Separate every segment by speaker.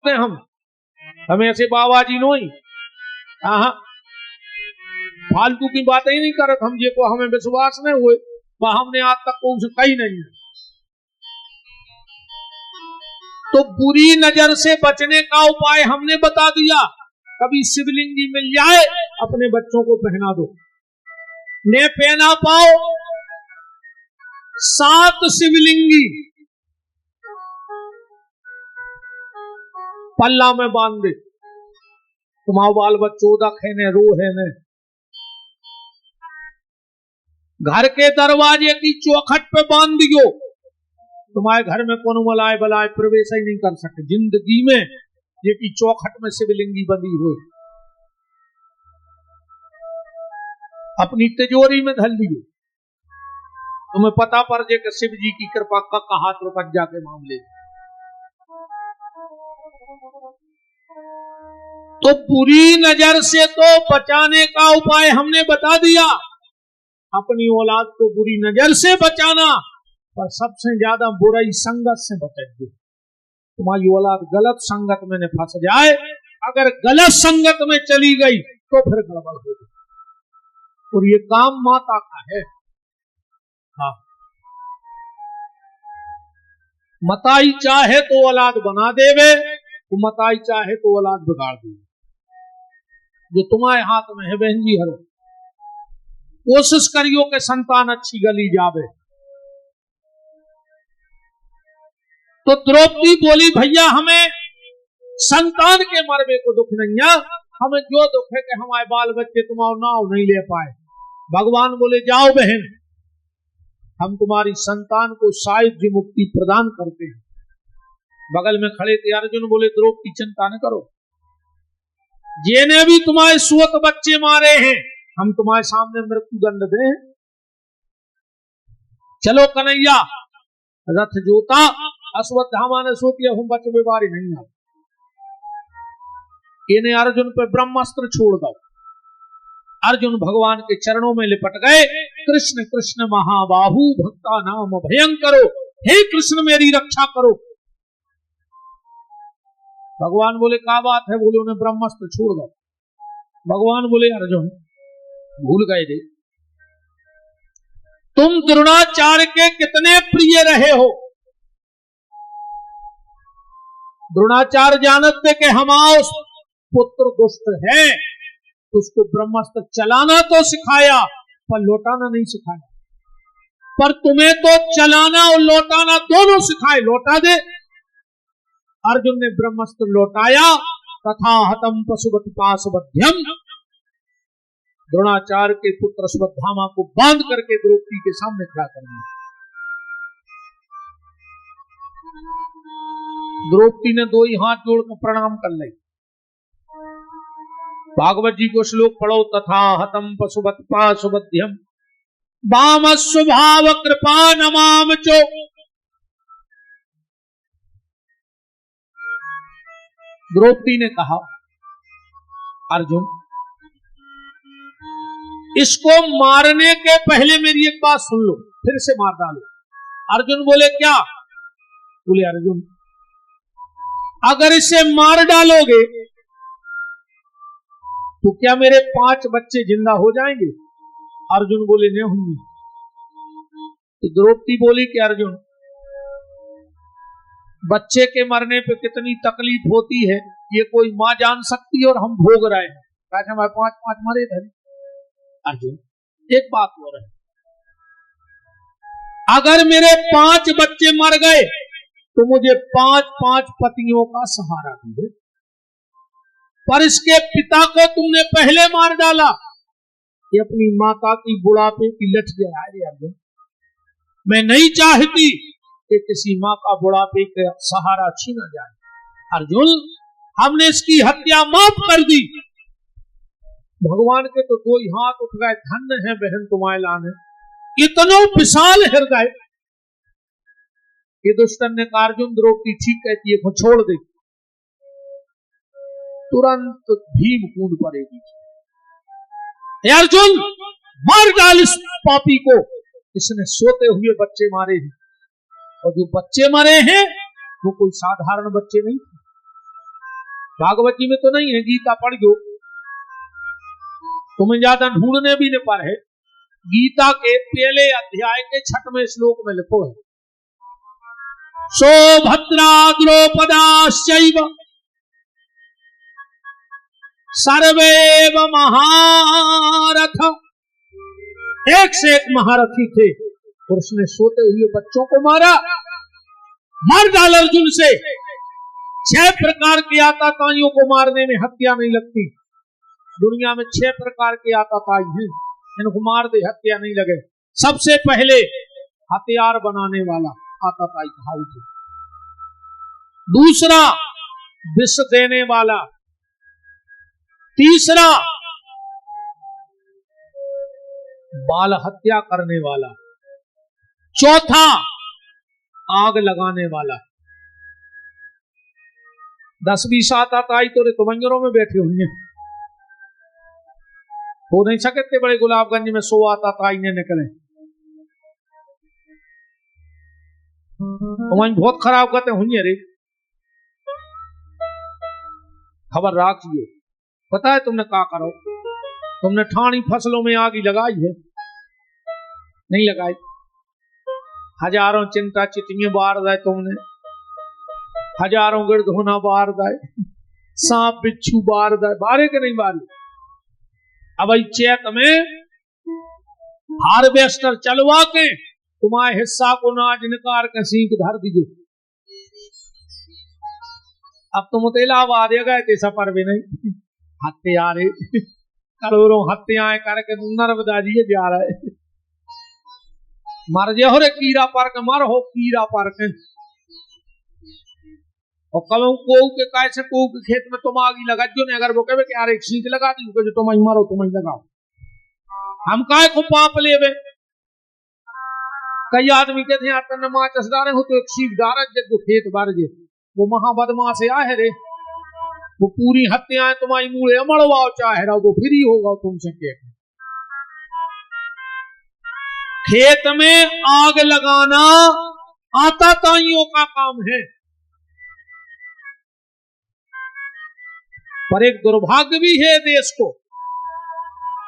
Speaker 1: हम ऐसे बाबा जी नो ही हाँ फालतू की बातें ही नहीं करत हम जे को हमें विश्वास नहीं हुए वह हमने आज तक को उसे कही नहीं। तो बुरी नजर से बचने का उपाय हमने बता दिया। कभी शिवलिंगी मिल जाए अपने बच्चों को पहना दो, ने पहना पाओ 7 शिवलिंगी पल्ला में बांध दे, तुम्हारा बाल बच्चों दखे ने रो है ने घर के दरवाजे की चौखट पे बांध दियो, तुम्हारे घर में कौन मलाए बलाए प्रवेश ही नहीं कर सके जिंदगी में, ये की चौखट में शिवलिंगी बंधी हो अपनी तिजोरी में धर लियो, तुम्हें पता पड़ जाए कि शिव जी की कृपा का हाथ रुपज्जा के मामले। तो बुरी नजर से तो बचाने का उपाय हमने बता दिया, अपनी औलाद को बुरी नजर से बचाना, पर सबसे ज्यादा बुराई संगत से बचाइए। तुम्हारी औलाद गलत संगत में न फंस जाए, अगर गलत संगत में चली गई तो फिर गड़बड़ होगी, और ये काम माता का है। हाँ, मताई चाहे तो औलाद बना देवे, तो मताई चाहे तो औलाद बिगाड़ देवे, जो तुम्हारे हाथ में है बहन जी। हर कोशिश करियो कि संतान अच्छी गली जावे। तो द्रौपदी बोली भैया हमें संतान के मरबे को दुख नहीं है, हमें जो दुख है कि हमारे बाल बच्चे तुम्हारा नाव नहीं ले पाए। भगवान बोले जाओ बहन, हम तुम्हारी संतान को सायुज्य मुक्ति प्रदान करते हैं। बगल में खड़े थे अर्जुन, बोले द्रौपदी चिंता न करो, जिन्हें भी तुम्हारे सुअत बच्चे मारे हैं हम तुम्हारे सामने मृत्यु दंड दें। चलो कन्हैया, रथ जोता अश्वत्थामा ने सोचिया हम बच बेबारी नहीं आ, इन्हें अर्जुन पे ब्रह्मास्त्र छोड़ दो। अर्जुन भगवान के चरणों में लिपट गए, कृष्ण कृष्ण महाबाहु भक्ता नाम भयंकरो, हे कृष्ण मेरी रक्षा करो। भगवान बोले क्या बात है? बोले उन्हें ब्रह्मास्त्र छोड़ दो। भगवान बोले अर्जुन भूल गए थे, तुम द्रोणाचार्य के कितने प्रिय रहे हो। द्रोणाचार्य जानते कि हमारा पुत्र दुष्ट है, उसको ब्रह्मास्त्र चलाना तो सिखाया पर लौटाना नहीं सिखाया, पर तुम्हें तो चलाना और लौटाना दोनों सिखाए, लौटा दे। अर्जुन ने ब्रह्मास्त्र लौटाया, तथा हतम पशुपति पाशुबध्यम, द्रोणाचार्य के पुत्र अश्वत्थामा को बांध करके द्रौपदी के सामने खड़ा कर दिया। द्रौपदी ने 2 ही हाथ जोड़कर प्रणाम कर ली। भागवत जी को श्लोक पढ़ो, तथा हतम पशुपति पाशुबध्यम वाम स्वभाव कृपा नमाम चो। द्रौपदी ने कहा अर्जुन इसको मारने के पहले मेरी एक बात सुन लो, फिर से मार डालो। अर्जुन बोले क्या? बोले अर्जुन अगर इसे मार डालोगे तो क्या मेरे 5 बच्चे जिंदा हो जाएंगे? अर्जुन बोले नहीं होंगे। तो द्रौपदी बोली कि अर्जुन बच्चे के मरने पे कितनी तकलीफ होती है ये कोई मां जान सकती है, और हम भोग रहे हैं, कैसे हमारे 5 मरे थे। अर्जुन एक बात हो रही, अगर मेरे 5 बच्चे मर गए तो मुझे 5 पतियों का सहारा दे, पर इसके पिता को तुमने पहले मार डाला, ये अपनी माता की बुढ़ापे की लठ गया है। अर्जुन मैं नहीं चाहती कि किसी मां का बुढ़ापे का सहारा छीना जाए। अर्जुन हमने इसकी हत्या माफ कर दी। भगवान के तो 2 ही हाथ उठ गए, धन्य है बहन तुम्हारे लाने, इतनो विशाल हृदय। ये दुष्टन ने कहा अर्जुन द्रौपदी ठीक कहती है, को छोड़ दे। तुरंत भीम कूद पड़ेगी, अर्जुन मार डाल इस पापी को, इसने सोते हुए बच्चे मारे हैं, और जो बच्चे मरे हैं वो कोई साधारण बच्चे नहीं थे, भागवती में तो नहीं है, गीता पढ़ गो, तुम्हें ज्यादा ढूंढने भी न पर है। गीता के पहले अध्याय के 6वें श्लोक में लिखो है, सौभद्रा द्रौपदाश्चैव सर्वेव महारथ। एक से एक महारथी थे और उसने सोते हुए बच्चों को मारा, मार डाल अर्जुन से। 6 प्रकार के आतताइयों को मारने में हत्या नहीं लगती। दुनिया में 6 प्रकार के आतताई हैं, इनको मार दे हत्या नहीं लगे। सबसे पहले हथियार बनाने वाला आतताई घाव थे। दूसरा विष देने वाला, तीसरा बाल हत्या करने वाला, चौथा आग लगाने वाला। 10-20 आतताई तो रितुबंजरों में बैठे हुए हैं, हो नहीं सकते बड़े गुलाबगंज में 100 आतताई ने निकले। वहीं बहुत खराब करते हुई रे, खबर रखिए। पता है तुमने क्या करो, तुमने ठाणी फसलों में आग लगाई है? नहीं लगाई। हजारों चिंता चिटियां बार दाए तुमने, हजारों गिरधोना बार दाए, सांप बिच्छू बार दाए, बारे के नहीं बारे। अब चैत में हार्वेस्टर चलवा के तुम्हारे हिस्सा को नाज निकाल के सीख धर दीजिए। अब तुम इलाहाबाद गए थे सफर भी नहीं, हत्यारे करोड़ों हत्याएं करके नर्मदा जी जा रहे, मर जे हो रे कीड़ा पर के, मर हो कीड़ा पर के। और कल को के कैसे को के खेत में तुम आगी लगा जो ने, अगर वो कहे कि यार एक सीट लगा दी जो तुम ही मरो, तुम ही लगाओ, हम काय को पाप लेवे। कई आदमी कहते हैं यार तन्ने माचस डाले हो तो एक सीट डारा जब खेत भर जे, वो महाबदमाश है रे, वो पूरी हत्याएं तुम्हारी मुंह अमड़वाओ चाहे रहो, वो फ्री होगा तुमसे के। खेत में आग लगाना आतताइयों का काम है। पर एक दुर्भाग्य भी है देश को,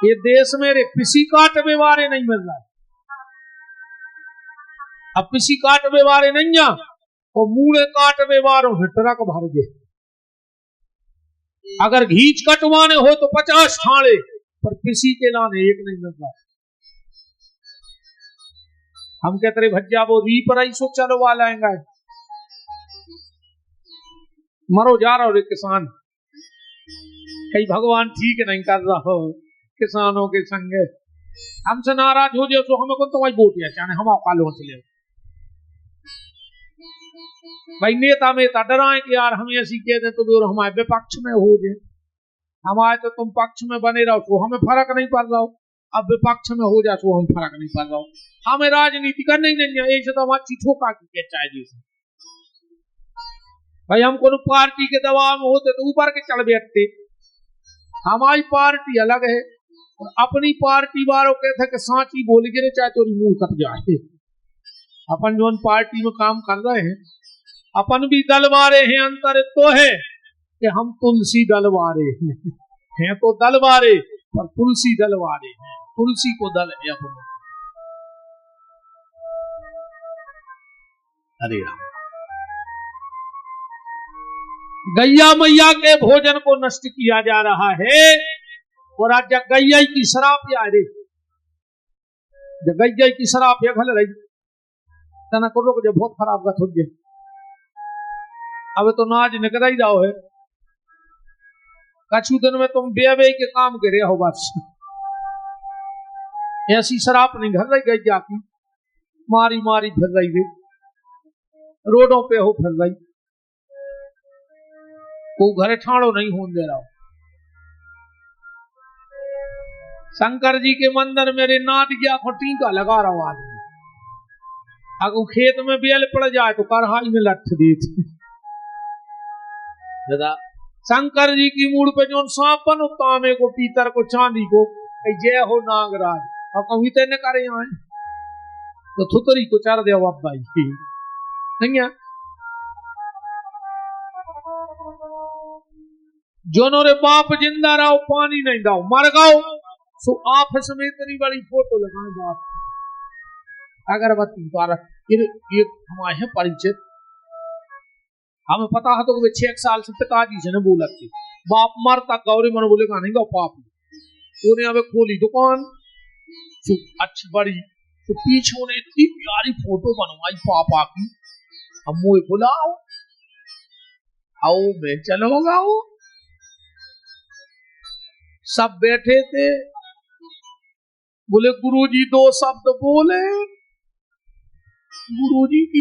Speaker 1: ये देश में किसी काट व्यवहार नहीं मिल रहा है। अब किसी काट व्यवहार नहीं है और मूड़े काट व्यवहारों में ट्रक भर गए। अगर घींच कटवाने हो तो 50 ठाणे, पर किसी के लाने एक नहीं मिल रहा। हम कहते रहे भज्जा वो रीपर सो चलवा लाएंगे, मरो जा रहा हो रे किसान। कहीं भगवान ठीक नहीं कर रहा हो किसानों के संग, हमसे नाराज हो जाओ तो हमें को तो वही वोट चाहे हम कालों से ले भाई। नेता में डराए कि यार हम ऐसी कहते तो दूर हमारे विपक्ष में हो जाए, हमारे तो तुम पक्ष में बने रहो तो हमें फर्क नहीं पड़ रहा हो, अब विपक्ष में हो जाए तो हम फर्क नहीं पड़ रहा हो। हमें राजनीति करनी नहीं है, ऐसे तो हमारी चीठों का चाहिए भाई। हम कोनो पार्टी के दबाव में होते तो ऊपर के चढ़ बैठते। हमारी पार्टी अलग है और अपनी पार्टी वालों कहते कि सांची बोल गिरे चाहे तो मुंह कट जाए। अपन जो पार्टी में काम कर रहे हैं, अपन भी दल वाले हैं, अंतर तो है कि हम तुलसी दल वाले हैं तो दल वाले, पर तुलसी दल वाले हैं, तुलसी को दल है अपन। अरे गैया मैया के भोजन को नष्ट किया जा रहा है और आज गैया की शराब या रे, जब गैया की शराब या भले रही तना को लोग बहुत खराब गत हो गए। अब तो नाज निकल ही जाओ है, कछु दिन में तुम बेवे के काम करे हो बस। ऐसी शराब नहीं घर रही गैया की, मारी मारी फिर रही रे, रोडों पे हो फिर रही, को घरे ठाणो नहीं होने दे रहा। शंकर जी के मंदिर मेरे नाद गया को टीका लगा रहा हूं आदमी, अगर खेत में बेल पड़ जाए तो कढ़ाई में लठ देती। शंकर जी की मूड पे जो सांपन तांबे को, पीतर को, चांदी को, जय हो नागराज, और कभी तेने करे आए तो थुतरी को चढ़ दे भाई नहीं है। जोनो रे बाप जिंदा रहो पानी नहीं दाओ मर गओ सो ऑफिस में इतनी बड़ी फोटो लगाए बाप अगरबत्ती द्वारा ये हमारे हैं परिचित हमें पता है तो वे 6 साल से पिताजी से ने बोला थी बाप मरता गौरी मन बोले का नहीं गो पाप उन्हें हमें खोली दुकान तो अच्छी बड़ी तो पीछे उन्हें इतनी प्यारी फोटो बनवाई पापा की हम मुझे बुलाओ आओ मैं चलोगा वो सब बैठे थे बोले गुरुजी 2 शब्द बोले गुरुजी की